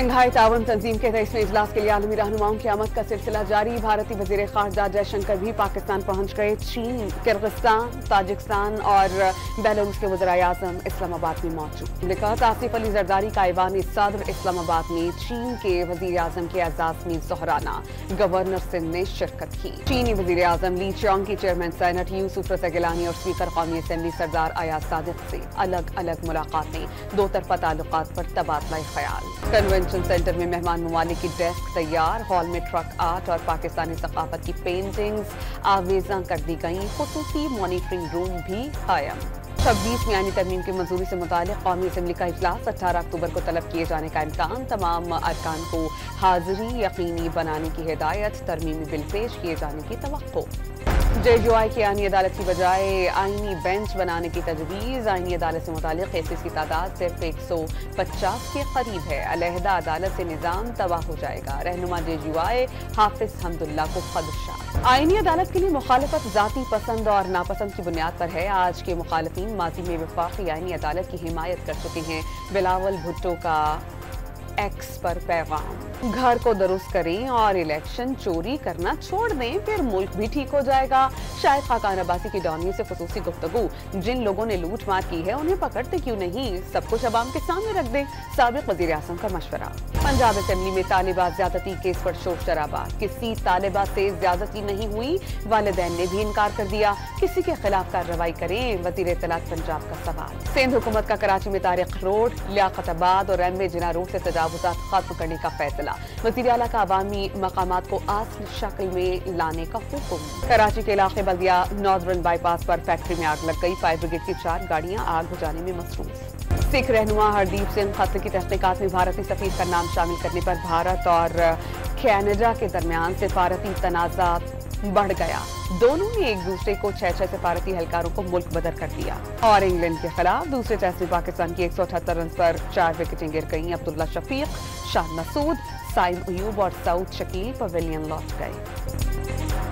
Shanghai ताउन तंजीम के 23वें इजलास के लिए आलमी रहनुमाओं की आमद का सिलसिला जारी। भारतीय वजीर खारजा जयशंकर भी पाकिस्तान पहुंच गए। चीन, किर्गिस्तान, ताजिकिस्तान और बेलारूस के वज़ीर आज़म इस्लामाबाद में मौजूद। लिखत आसिफ अली जरदारी का ऐवान सदर इस्लामाबाद में चीन के वजीर आज़म के एजाज़ में ज़ोहराना गवर्नर सिंध ने शिरकत की। चीनी वजीर आज़म ली चियांग की चेयरमैन सेनेट यूसुफ रज़ा गिलानी और स्पीकर कौमी असम्बली सरदार अयाज सादिक से अलग अलग मुलाकातें, दो तरफा ताल्लुकात पर तबादला ख्याल। कन्वेंशन सेंटर में मेहमान ममालिक की डेस्क तैयार। हॉल में ट्रक आर्ट और पाकिस्तानी सकाफत की पेंटिंग्स आवेजा कर दी गई। खुसूसी मॉनिटरिंग रूम भी कायम। 26वीं आईनी तरमीम की मंजूरी से मुतालिक कौमी असम्बली का इजलास 18 अक्टूबर को तलब किए जाने का इम्कान। तमाम अरकान को हाजिरी यकीनी बनाने की हिदायत। तरमीमी बिल पेश किए जाने की तवक्को। JUI की आईनी अदालत की बजाय आईनी बेंच बनाने की तजवीज़। आईनी अदालत से मुतालिक केसेस की तादाद सिर्फ 150 के करीब है। अलहदा अदालत से निज़ाम तबाह हो जाएगा। रहनुमा JUI हाफिज हमदुल्ला को खदशा। आईनी अदालत के लिए मुखालफत जाती पसंद और नापसंद की बुनियाद पर है। आज के मुखालफीन माजी में वफाकी आईनी अदालत की हिमायत कर चुके हैं। बिलावल भुट्टो का एक्स पर पैगाम। घर को दुरुस्त करें और इलेक्शन चोरी करना छोड़ दें, फिर मुल्क भी ठीक हो जाएगा। शायद खाकान अब्बासी की डॉनियों से खुसूसी गुफ्तगू। जिन लोगों ने लूट मार की है उन्हें पकड़ते क्यों नहीं, सब कुछ अवाम के सामने रख दें। साबिक वज़ीर आज़म का मशवरा। पंजाब असेंबली में तालिबा ज्यादती केस पर शोर शराबा। किसी तालिबा से ज्यादती नहीं हुई, वालिदैन ने भी इनकार कर दिया। किसी के खिलाफ कार्रवाई करें, वज़ीर इत्तलात पंजाब का सवाल। सिंध हुकूमत का कराची में तारिक रोड, लियाकताबाद और एमए जिना रोड से तजावुज़ात खत्म करने का फैसला। वज़ीर आला का अवामी मकामात को असली शक्ल में लाने का हुक्म। कराची के इलाके बल्दिया नॉर्दर्न बाईपास पर फैक्ट्री में आग लग गई। फायर ब्रिगेड की 4 गाड़ियां आग बुझाने में मसरूफ। सिख रहनुमा हरदीप सिंह कत्ल की तहकीकात में भारतीय सफीर का नाम शामिल करने पर भारत और कनाडा के दरमियान सिफारती तनाज़ा बढ़ गया। दोनों ने एक दूसरे को 6 सिफारती एहलकारों को मुल्क बदर कर दिया। और इंग्लैंड के खिलाफ दूसरे टेस्ट में पाकिस्तान की 178 रन पर 4 विकेटें गिर गईं। अब्दुल्ला शफीक, शाह मसूद, साइम अयूब और सऊद शकील पवेलियन लौट गए।